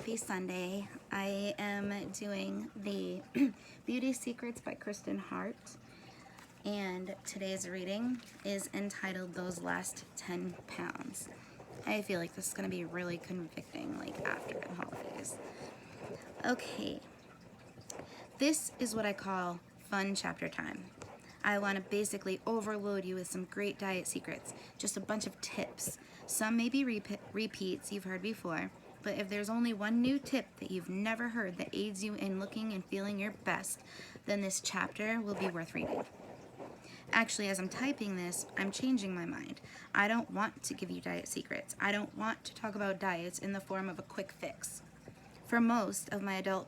Happy Sunday. I am doing the Beauty Secrets by Kirsten Hart, and today's reading is entitled Those Last 10 Pounds. I feel like this is going to be really convicting, like after the holidays. Okay, this is what I call fun chapter time. I want to basically overload you with some great diet secrets, just a bunch of tips. Some may be repeats you've heard before, but if there's only one new tip that you've never heard that aids you in looking and feeling your best, then this chapter will be worth reading. Actually, as I'm typing this, I'm changing my mind. I don't want to give you diet secrets. I don't want to talk about diets in the form of a quick fix. For most of my adult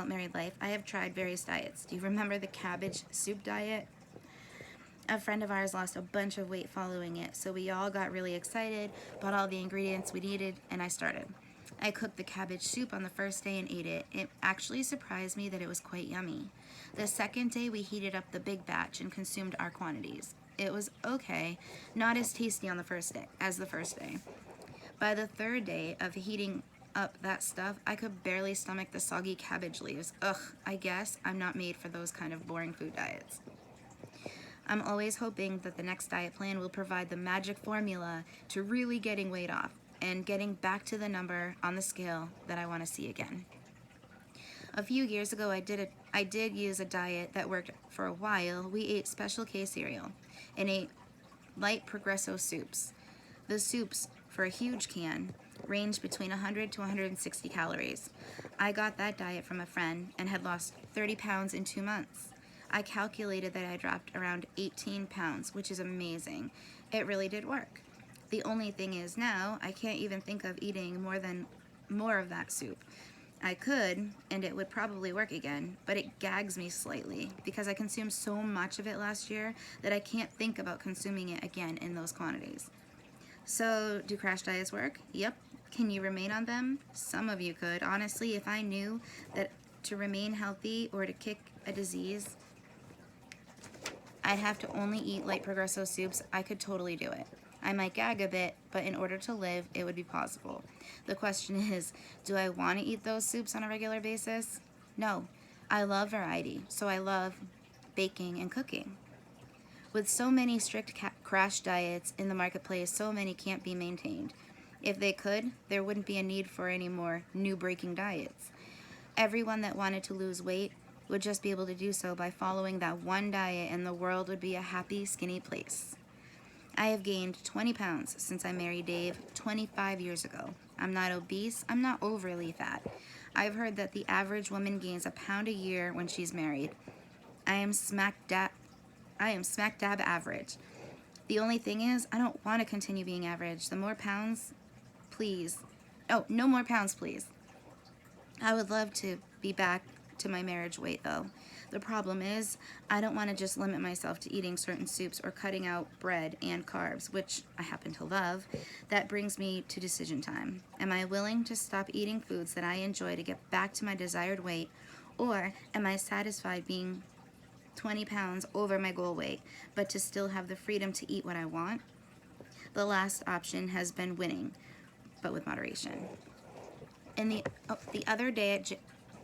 married life, I have tried various diets. Do you remember the cabbage soup diet? A friend of ours lost a bunch of weight following it, so we all got really excited, bought all the ingredients we needed, and I started. I cooked the cabbage soup on the first day and ate it. It actually surprised me that it was quite yummy. The second day, we heated up the big batch and consumed our quantities. It was okay, not as tasty on the first day. By the third day of heating up that stuff, I could barely stomach the soggy cabbage leaves. Ugh, I guess I'm not made for those kind of boring food diets. I'm always hoping that the next diet plan will provide the magic formula to really getting weight off and getting back to the number on the scale that I want to see again. A few years ago, I did use a diet that worked for a while. We ate Special K cereal and ate light Progresso soups. The soups, for a huge can, range between 100 to 160 calories. I got that diet from a friend and had lost 30 pounds in 2 months. I calculated that I dropped around 18 pounds, which is amazing. It really did work. The only thing is now, I can't even think of eating more of that soup. I could, and it would probably work again, but it gags me slightly because I consumed so much of it last year that I can't think about consuming it again in those quantities. So, do crash diets work? Yep. Can you remain on them? Some of you could. Honestly, if I knew that to remain healthy or to kick a disease, I'd have to only eat light Progresso soups, I could totally do it. I might gag a bit, but in order to live, it would be possible. The question is, do I want to eat those soups on a regular basis? No. I love variety, so I love baking and cooking. With so many strict crash diets in the marketplace, so many can't be maintained. If they could, there wouldn't be a need for any more new breaking diets. Everyone that wanted to lose weight would just be able to do so by following that one diet, and the world would be a happy, skinny place. I have gained 20 pounds since I married Dave 25 years ago. I'm not obese, I'm not overly fat. I've heard that the average woman gains a pound a year when she's married. I am smack dab average. The only thing is, I don't want to continue being average. The more pounds, please. Oh, no more pounds, please. I would love to be back to my marriage weight, though. The problem is, I don't want to just limit myself to eating certain soups or cutting out bread and carbs, which I happen to love. That brings me to decision time. Am I willing to stop eating foods that I enjoy to get back to my desired weight, or am I satisfied being 20 pounds over my goal weight, but to still have the freedom to eat what I want? The last option has been winning, but with moderation. And the other day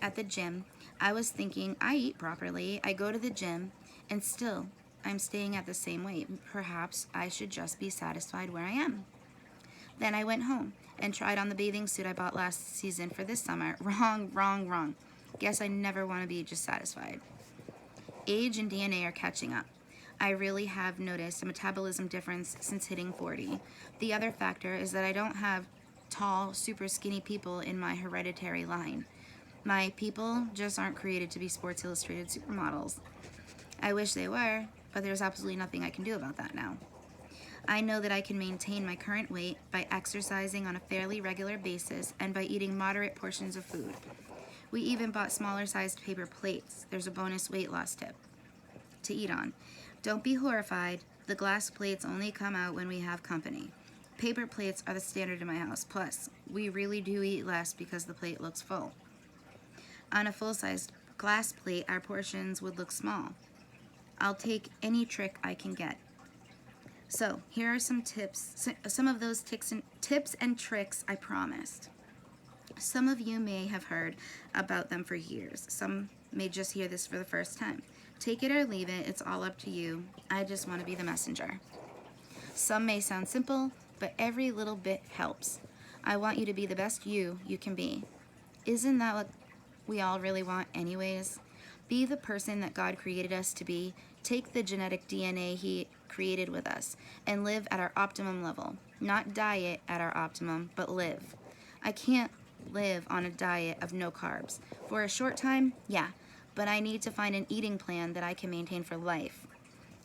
at the gym, I was thinking, I eat properly, I go to the gym, and still, I'm staying at the same weight. Perhaps I should just be satisfied where I am. Then I went home and tried on the bathing suit I bought last season for this summer. Wrong. Guess I never want to be just satisfied. Age and DNA are catching up. I really have noticed a metabolism difference since hitting 40. The other factor is that I don't have tall, super skinny people in my hereditary line. My people just aren't created to be Sports Illustrated supermodels. I wish they were, but there's absolutely nothing I can do about that now. I know that I can maintain my current weight by exercising on a fairly regular basis and by eating moderate portions of food. We even bought smaller sized paper plates. There's a bonus weight loss tip to eat on. Don't be horrified. The glass plates only come out when we have company. Paper plates are the standard in my house. Plus, we really do eat less because the plate looks full. On a full-sized glass plate, our portions would look small. I'll take any trick I can get. So, here are some tips, some of those tips and tricks I promised. Some of you may have heard about them for years. Some may just hear this for the first time. Take it or leave it, it's all up to you. I just want to be the messenger. Some may sound simple, but every little bit helps. I want you to be the best you can be. Isn't that what we all really want anyways? Be the person that God created us to be. Take the genetic DNA He created with us and live at our optimum level. Not diet at our optimum, but live. I can't live on a diet of no carbs. For a short time, yeah, but I need to find an eating plan that I can maintain for life.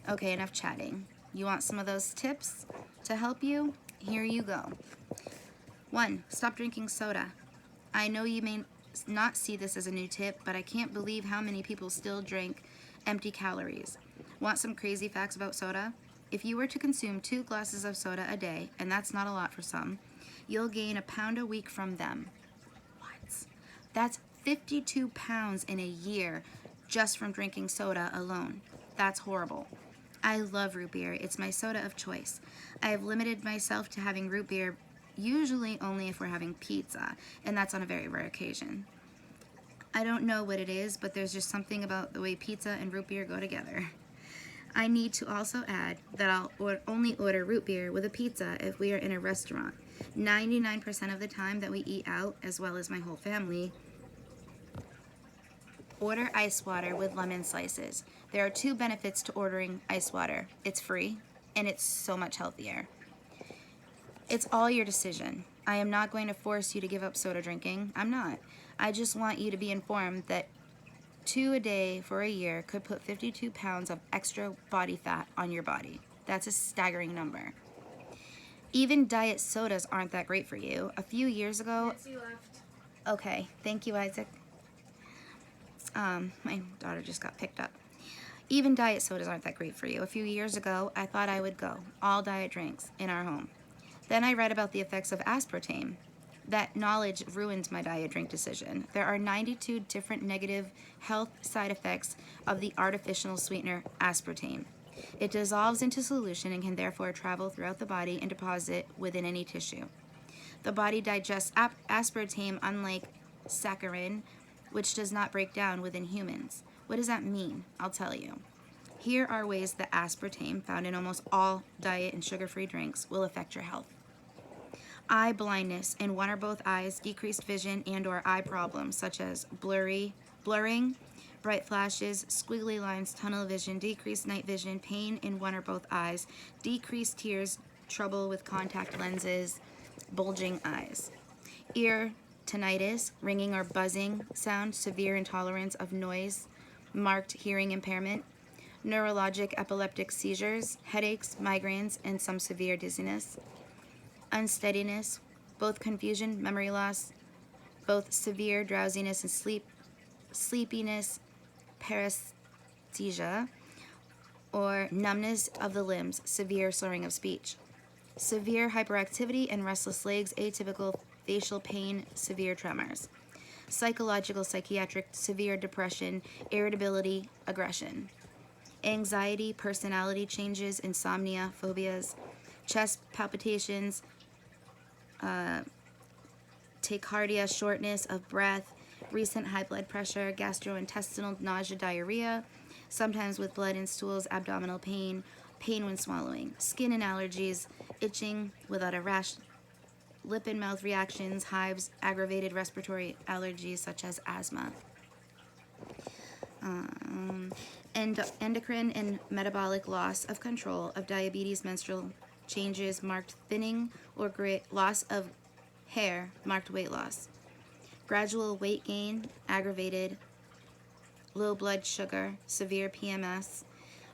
Okay, enough chatting. You want some of those tips to help you? Here you go. 1. Stop drinking soda. I know you may not see this as a new tip, but I can't believe how many people still drink empty calories. Want some crazy facts about soda? If you were to consume 2 glasses of soda a day, and that's not a lot for some, you'll gain a pound a week from them. What? That's 52 pounds in a year just from drinking soda alone. That's horrible. I love root beer. It's my soda of choice. I have limited myself to having root beer usually only if we're having pizza, and that's on a very rare occasion. I don't know what it is, but there's just something about the way pizza and root beer go together. I need to also add that I'll only order root beer with a pizza if we are in a restaurant. 99% of the time that we eat out, as well as my whole family, order ice water with lemon slices. There are 2 benefits to ordering ice water. It's free, and it's so much healthier. It's all your decision. I am not going to force you to give up soda drinking. I'm not. I just want you to be informed that 2 a day for a year could put 52 pounds of extra body fat on your body. That's a staggering number. Even diet sodas aren't that great for you. A few years ago... Nancy left. Okay, thank you, Isaac. My daughter just got picked up. Even diet sodas aren't that great for you. A few years ago, I thought I would go all diet drinks in our home. Then I read about the effects of aspartame. That knowledge ruined my diet drink decision. There are 92 different negative health side effects of the artificial sweetener aspartame. It dissolves into solution and can therefore travel throughout the body and deposit within any tissue. The body digests aspartame unlike saccharin, which does not break down within humans. What does that mean? I'll tell you. Here are ways that aspartame, found in almost all diet and sugar-free drinks, will affect your health. Eye blindness in one or both eyes, decreased vision and or eye problems such as blurring, bright flashes, squiggly lines, tunnel vision, decreased night vision, pain in one or both eyes, decreased tears, trouble with contact lenses, bulging eyes. Ear tinnitus, ringing or buzzing sound, severe intolerance of noise, marked hearing impairment, neurologic epileptic seizures, headaches, migraines, and some severe dizziness, unsteadiness, both confusion, memory loss, both severe drowsiness and sleepiness, paresthesia, or numbness of the limbs, severe slurring of speech, severe hyperactivity and restless legs, atypical facial pain, severe tremors, psychological, psychiatric, severe depression, irritability, aggression, anxiety, personality changes, insomnia, phobias, chest palpitations, tachycardia, shortness of breath, recent high blood pressure, gastrointestinal nausea, diarrhea, sometimes with blood in stools, abdominal pain, pain when swallowing, skin and allergies, itching without a rash, lip and mouth reactions, hives, aggravated respiratory allergies such as asthma. Endocrine and metabolic loss of control of diabetes, menstrual changes, marked thinning or loss of hair, marked weight loss, gradual weight gain, aggravated low blood sugar, severe PMS,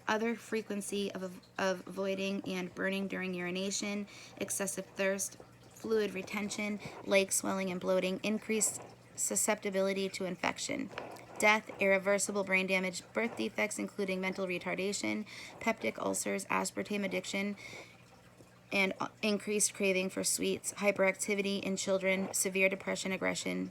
other frequency of voiding and burning during urination, excessive thirst, fluid retention, leg swelling and bloating, increased susceptibility to infection, death, irreversible brain damage, birth defects including mental retardation, peptic ulcers, aspartame addiction, and increased craving for sweets, hyperactivity in children, severe depression, aggression,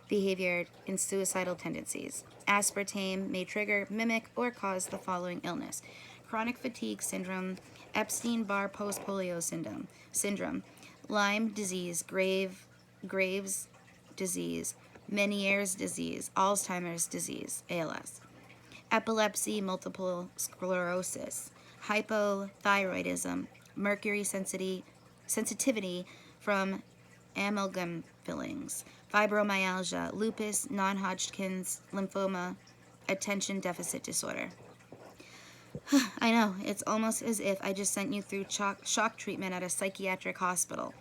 behavior, and suicidal tendencies. Aspartame may trigger, mimic, or cause the following illness: chronic fatigue syndrome, Epstein-Barr post-polio syndrome, Lyme disease, Graves' disease, Meniere's disease, Alzheimer's disease, ALS, epilepsy, multiple sclerosis, hypothyroidism, mercury sensitivity from amalgam fillings, fibromyalgia, lupus, non-Hodgkin's lymphoma, attention deficit disorder. I know, it's almost as if I just sent you through shock treatment at a psychiatric hospital.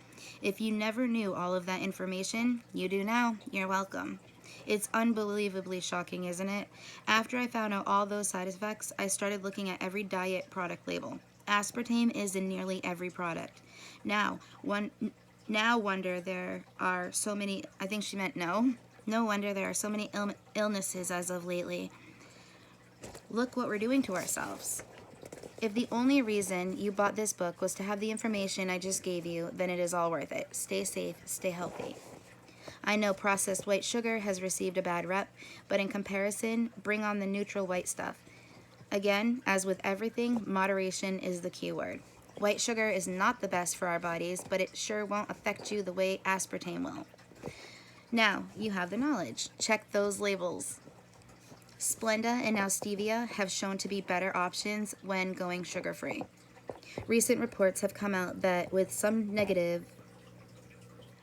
If you never knew all of that information, you do now. You're welcome. It's unbelievably shocking, isn't it? After I found out all those side effects, I started looking at every diet product label. Aspartame is in nearly every product. Now wonder there are so many, I think she meant no. No wonder there are so many illnesses as of lately. Look what we're doing to ourselves. If the only reason you bought this book was to have the information I just gave you, then it is all worth it. Stay safe, stay healthy. I know processed white sugar has received a bad rep, but in comparison, bring on the neutral white stuff. Again, as with everything, moderation is the key word. White sugar is not the best for our bodies, but it sure won't affect you the way aspartame will. Now, you have the knowledge. Check those labels. Splenda and now stevia have shown to be better options when going sugar-free. Recent reports have come out with some negatives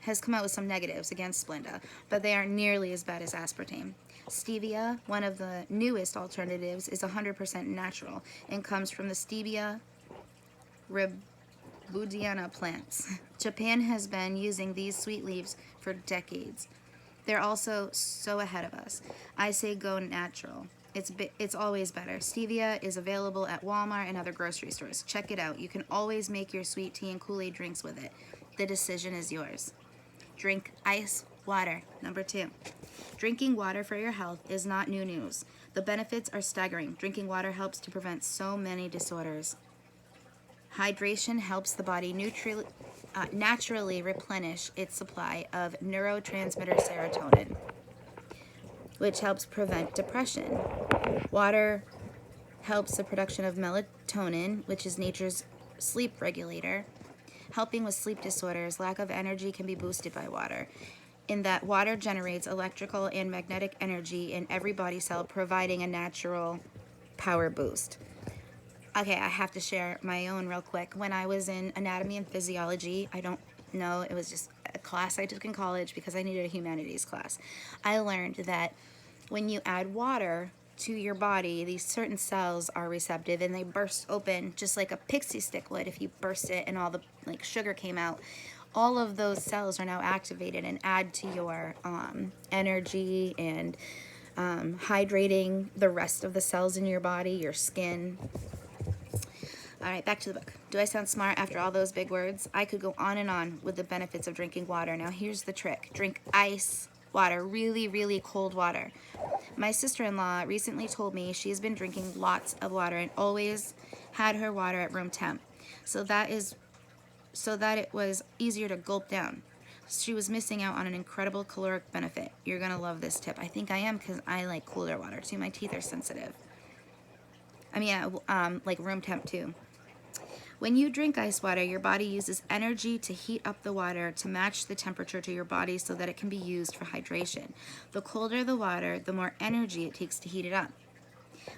against Splenda, but they aren't nearly as bad as aspartame. Stevia, one of the newest alternatives, is 100% natural and comes from the Stevia rebaudiana plants. Japan has been using these sweet leaves for decades. They're also so ahead of us. I say go natural. It's always better. Stevia is available at Walmart and other grocery stores. Check it out. You can always make your sweet tea and Kool-Aid drinks with it. The decision is yours. Drink ice water. Number 2. Drinking water for your health is not new news. The benefits are staggering. Drinking water helps to prevent so many disorders. Hydration helps the body naturally replenish its supply of neurotransmitter serotonin, which helps prevent depression. Water helps the production of melatonin, which is nature's sleep regulator. Helping with sleep disorders, lack of energy can be boosted by water, in that water generates electrical and magnetic energy in every body cell, providing a natural power boost. Okay, I have to share my own real quick. When I was in anatomy and physiology, I don't know, it was just a class I took in college because I needed a humanities class. I learned that when you add water to your body, these certain cells are receptive and they burst open just like a pixie stick would if you burst it and all the sugar came out. All of those cells are now activated and add to your energy and hydrating the rest of the cells in your body, your skin. All right, back to the book. Do I sound smart after all those big words? I could go on and on with the benefits of drinking water. Now here's the trick. Drink ice water, really, really cold water. My sister-in-law recently told me she's been drinking lots of water and always had her water at room temp. So that it was easier to gulp down. She was missing out on an incredible caloric benefit. You're gonna love this tip. I think I am because I like cooler water too. My teeth are sensitive. I mean, like room temp too. When you drink ice water, your body uses energy to heat up the water to match the temperature to your body so that it can be used for hydration. The colder the water, the more energy it takes to heat it up.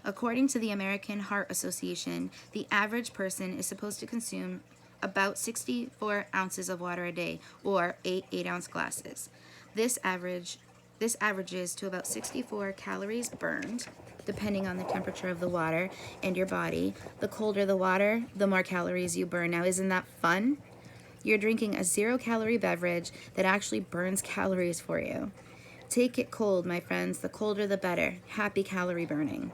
According to the American Heart Association, the average person is supposed to consume about 64 ounces of water a day, or 8 8-ounce glasses. This averages to about 64 calories burned, depending on the temperature of the water and your body. The colder the water, the more calories you burn. Now, isn't that fun? You're drinking a 0-calorie beverage that actually burns calories for you. Take it cold, my friends. The colder the better. Happy calorie burning.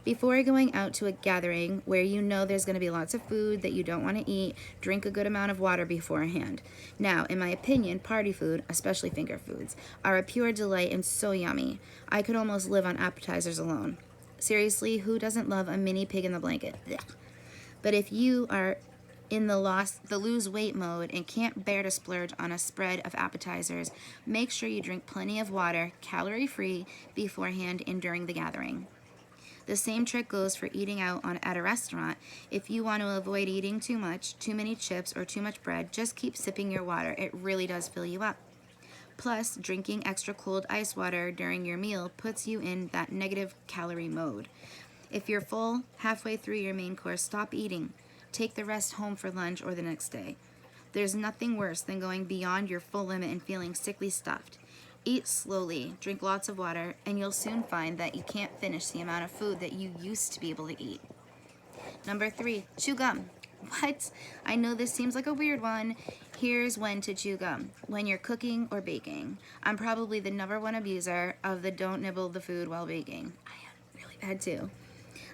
Before going out to a gathering where you know there's going to be lots of food that you don't want to eat, drink a good amount of water beforehand. Now, in my opinion, party food, especially finger foods, are a pure delight and so yummy. I could almost live on appetizers alone. Seriously, who doesn't love a mini pig in the blanket? Ugh. But if you are in the lose weight mode and can't bear to splurge on a spread of appetizers, make sure you drink plenty of water, calorie-free, beforehand and during the gathering. The same trick goes for eating out at a restaurant. If you want to avoid eating too much, too many chips, or too much bread, just keep sipping your water. It really does fill you up. Plus, drinking extra cold ice water during your meal puts you in that negative calorie mode. If you're full halfway through your main course, stop eating. Take the rest home for lunch or the next day. There's nothing worse than going beyond your full limit and feeling sickly stuffed. Eat slowly, drink lots of water, and you'll soon find that you can't finish the amount of food that you used to be able to eat. Number 3, chew gum. What? I know this seems like a weird one. Here's when to chew gum. When you're cooking or baking. I'm probably the #1 abuser of the don't nibble the food while baking. I am really bad too.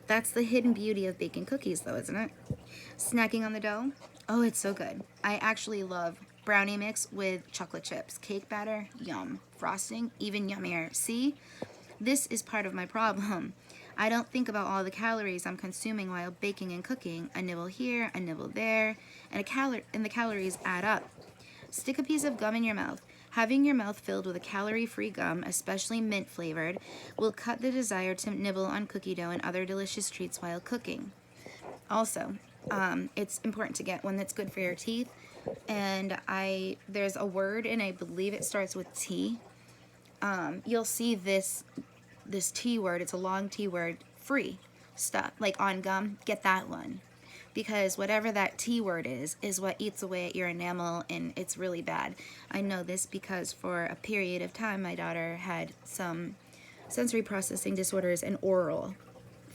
That's the hidden beauty of baking cookies though, isn't it? Snacking on the dough. Oh, it's so good. I actually love brownie mix with chocolate chips. Cake batter, yum. Frosting, even yummier. See? This is part of my problem. I don't think about all the calories I'm consuming while baking and cooking. A nibble here, a nibble there, and the calories add up. Stick a piece of gum in your mouth. Having your mouth filled with a calorie-free gum, especially mint flavored, will cut the desire to nibble on cookie dough and other delicious treats while cooking. Also, it's important to get one that's good for your teeth. And there's a word, and I believe it starts with T. You'll see this T word, it's a long T word, free stuff, like on gum, get that one. Because whatever that T word is what eats away at your enamel, and it's really bad. I know this because for a period of time, my daughter had some sensory processing disorders and oral,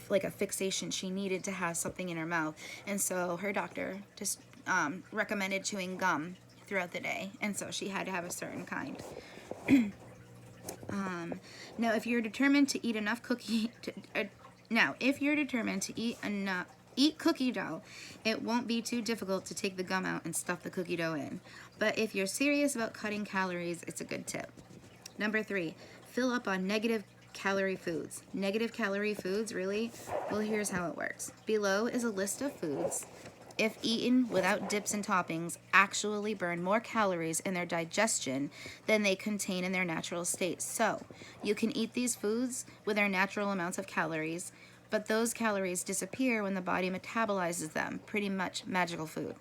like a fixation. She needed to have something in her mouth. And so her doctor just recommended chewing gum throughout the day. And so she had to have a certain kind. Now, if you're determined to eat enough cookie dough, it won't be too difficult to take the gum out and stuff the cookie dough in. But if you're serious about cutting calories, it's a good tip. Number 3, fill up on negative calorie foods. Negative calorie foods, really? Well, here's how it works. Below is a list of foods, if eaten without dips and toppings, actually burn more calories in their digestion than they contain in their natural state. So, you can eat these foods with their natural amounts of calories, but those calories disappear when the body metabolizes them. Pretty much magical food.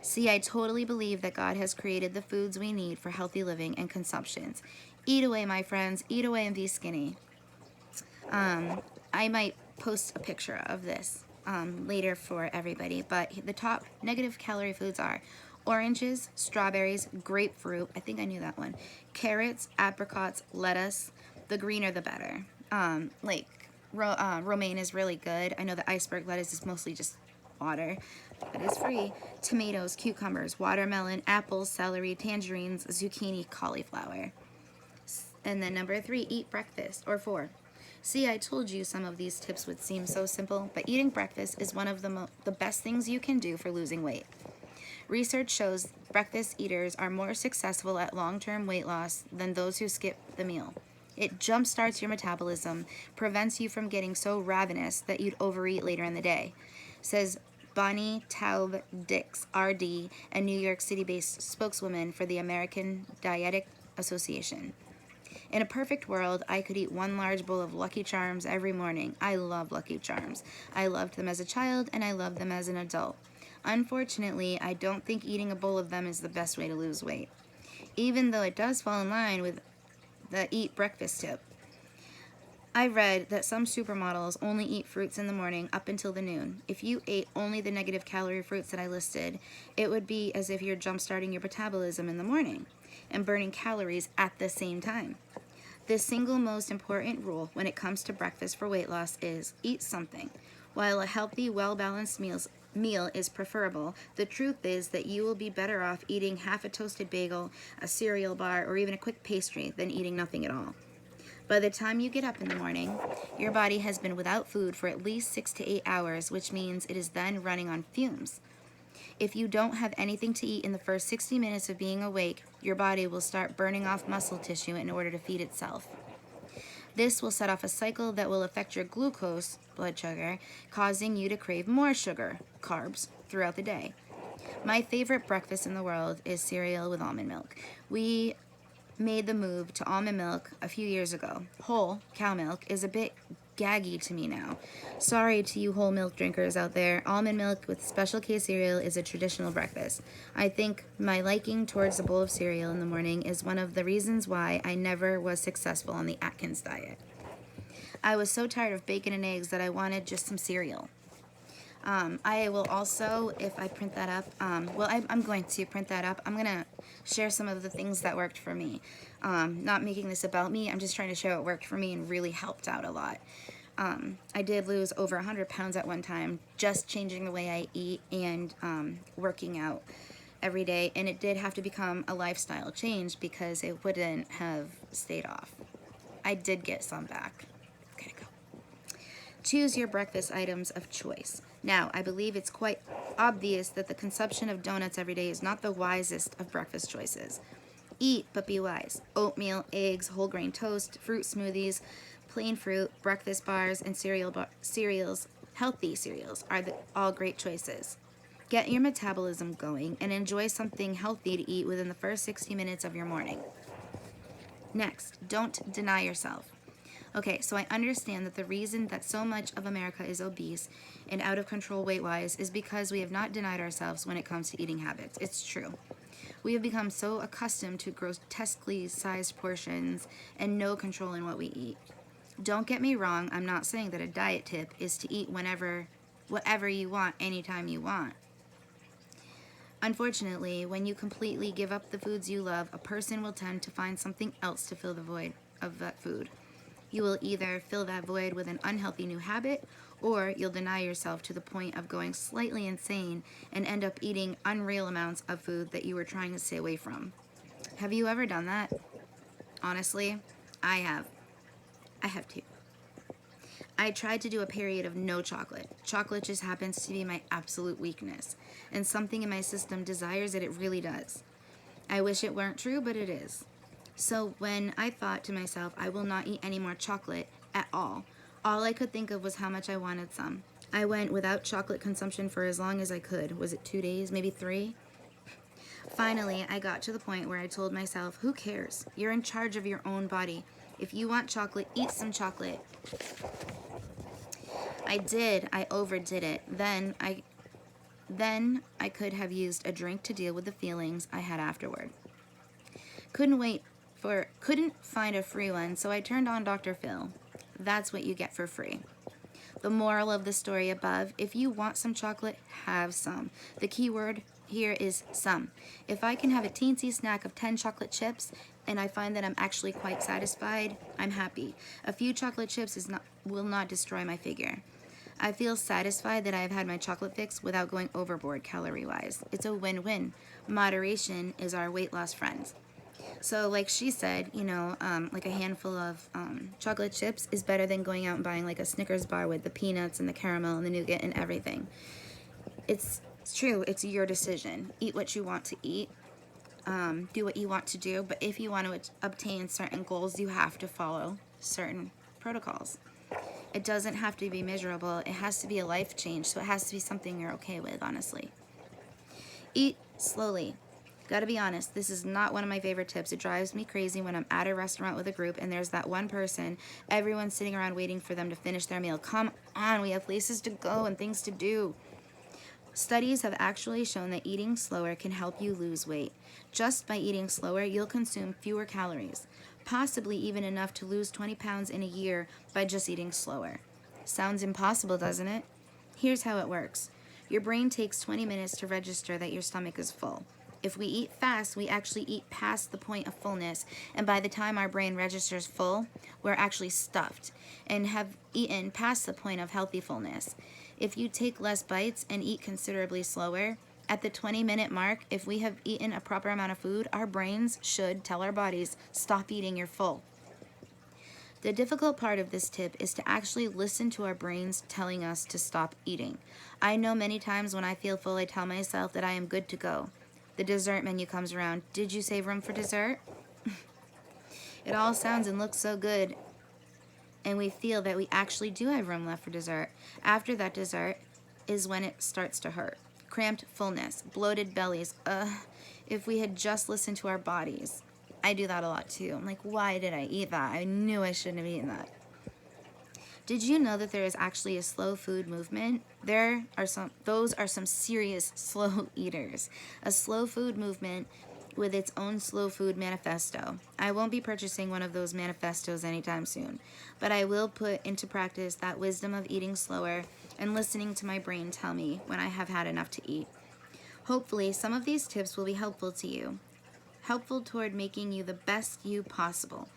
See, I totally believe that God has created the foods we need for healthy living and consumptions. Eat away, my friends. Eat away and be skinny. I might post a picture of this later for everybody, but the top negative calorie foods are oranges, strawberries, grapefruit, I think I knew that one, carrots, apricots, lettuce. The greener the better. Romaine is really good. I know the iceberg lettuce is mostly just water, but it's free. Tomatoes, cucumbers, watermelon, apples, celery, tangerines, zucchini, cauliflower. And then number 3, eat breakfast, or 4. See, I told you some of these tips would seem so simple, but eating breakfast is one of the best things you can do for losing weight. Research shows breakfast eaters are more successful at long-term weight loss than those who skip the meal. It jumpstarts your metabolism, prevents you from getting so ravenous that you'd overeat later in the day, says Bonnie Taub Dix, RD, a New York City-based spokeswoman for the American Dietetic Association. In a perfect world, I could eat one large bowl of Lucky Charms every morning. I love Lucky Charms. I loved them as a child, and I love them as an adult. Unfortunately, I don't think eating a bowl of them is the best way to lose weight, even though it does fall in line with the eat breakfast tip. I read that some supermodels only eat fruits in the morning up until the noon. If you ate only the negative calorie fruits that I listed, it would be as if you're jump-starting your metabolism in the morning and burning calories at the same time. The single most important rule when it comes to breakfast for weight loss is eat something. While a healthy, well-balanced meal is preferable, the truth is that you will be better off eating half a toasted bagel, a cereal bar, or even a quick pastry than eating nothing at all. By the time you get up in the morning, your body has been without food for at least 6 to 8 hours, which means it is then running on fumes. If you don't have anything to eat in the first 60 minutes of being awake, your body will start burning off muscle tissue in order to feed itself. This will set off a cycle that will affect your glucose, blood sugar, causing you to crave more sugar, carbs, throughout the day. My favorite breakfast in the world is cereal with almond milk. We made the move to almond milk a few years ago. Whole cow milk is a bit gaggy to me now. Sorry to you whole milk drinkers out there. Almond milk with Special K cereal is a traditional breakfast. I think my liking towards a bowl of cereal in the morning is one of the reasons why I never was successful on the Atkins diet. I was so tired of bacon and eggs that I wanted just some cereal. I will also, if I print that up, I'm going to print that up. I'm going to share some of the things that worked for me. Not making this about me, I'm just trying to show it worked for me and really helped out a lot. I did lose over 100 pounds at one time, just changing the way I eat and working out every day. And it did have to become a lifestyle change because it wouldn't have stayed off. I did get some back. Okay, go. Choose your breakfast items of choice. Now, I believe it's quite obvious that the consumption of donuts every day is not the wisest of breakfast choices. Eat, but be wise. Oatmeal, eggs, whole grain toast, fruit smoothies, plain fruit, breakfast bars, and cereals, healthy cereals, are all great choices. Get your metabolism going and enjoy something healthy to eat within the first 60 minutes of your morning. Next, don't deny yourself. Okay, so I understand that the reason that so much of America is obese and out of control weight-wise is because we have not denied ourselves when it comes to eating habits. It's true. We have become so accustomed to grotesquely sized portions and no control in what we eat. Don't get me wrong, I'm not saying that a diet tip is to eat whatever you want, anytime you want. Unfortunately, when you completely give up the foods you love, a person will tend to find something else to fill the void of that food. You will either fill that void with an unhealthy new habit, or you'll deny yourself to the point of going slightly insane and end up eating unreal amounts of food that you were trying to stay away from. Have you ever done that? Honestly, I have. I have too. I tried to do a period of no chocolate. Chocolate just happens to be my absolute weakness, and something in my system desires it really does. I wish it weren't true, but it is. So when I thought to myself, I will not eat any more chocolate at all I could think of was how much I wanted some. I went without chocolate consumption for as long as I could. Was it 2 days, maybe 3? Finally, I got to the point where I told myself, who cares? You're in charge of your own body. If you want chocolate, eat some chocolate. I did. I overdid it. Then I could have used a drink to deal with the feelings I had afterward. Couldn't find a free one, so I turned on Dr. Phil. That's what you get for free. The moral of the story above, if you want some chocolate, have some. The key word here is some. If I can have a teensy snack of 10 chocolate chips and I find that I'm actually quite satisfied, I'm happy. A few chocolate chips will not destroy my figure. I feel satisfied that I have had my chocolate fix without going overboard calorie-wise. It's a win-win. Moderation is our weight loss friend. So like she said, like a handful of chocolate chips is better than going out and buying like a Snickers bar with the peanuts and the caramel and the nougat and everything. It's true. It's your decision. Eat what you want to eat. Do what you want to do. But if you want to obtain certain goals, you have to follow certain protocols. It doesn't have to be miserable. It has to be a life change. So it has to be something you're okay with, honestly. Eat slowly. Gotta be honest, this is not one of my favorite tips. It drives me crazy when I'm at a restaurant with a group and there's that one person, everyone's sitting around waiting for them to finish their meal. Come on, we have places to go and things to do. Studies have actually shown that eating slower can help you lose weight. Just by eating slower, you'll consume fewer calories, possibly even enough to lose 20 pounds in a year by just eating slower. Sounds impossible, doesn't it? Here's how it works. Your brain takes 20 minutes to register that your stomach is full. If we eat fast, we actually eat past the point of fullness, and by the time our brain registers full, we're actually stuffed and have eaten past the point of healthy fullness. If you take less bites and eat considerably slower, at the 20-minute mark, if we have eaten a proper amount of food, our brains should tell our bodies, stop eating, you're full. The difficult part of this tip is to actually listen to our brains telling us to stop eating. I know many times when I feel full, I tell myself that I am good to go. The dessert menu comes around. Did you save room for dessert? It all sounds and looks so good, and we feel that we actually do have room left for dessert. After that dessert is when it starts to hurt. Cramped fullness, bloated bellies. If we had just listened to our bodies. I do that a lot too. I'm like, why did I eat that? I knew I shouldn't have eaten that. Did you know that there is actually a slow food movement? Those are some serious slow eaters. A slow food movement with its own slow food manifesto. I won't be purchasing one of those manifestos anytime soon, but I will put into practice that wisdom of eating slower and listening to my brain tell me when I have had enough to eat. Hopefully, some of these tips will be helpful to you, helpful toward making you the best you possible.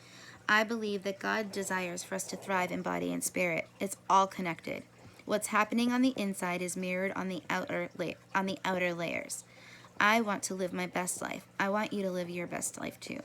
I believe that God desires for us to thrive in body and spirit. It's all connected. What's happening on the inside is mirrored on the outer layers. I want to live my best life. I want you to live your best life too.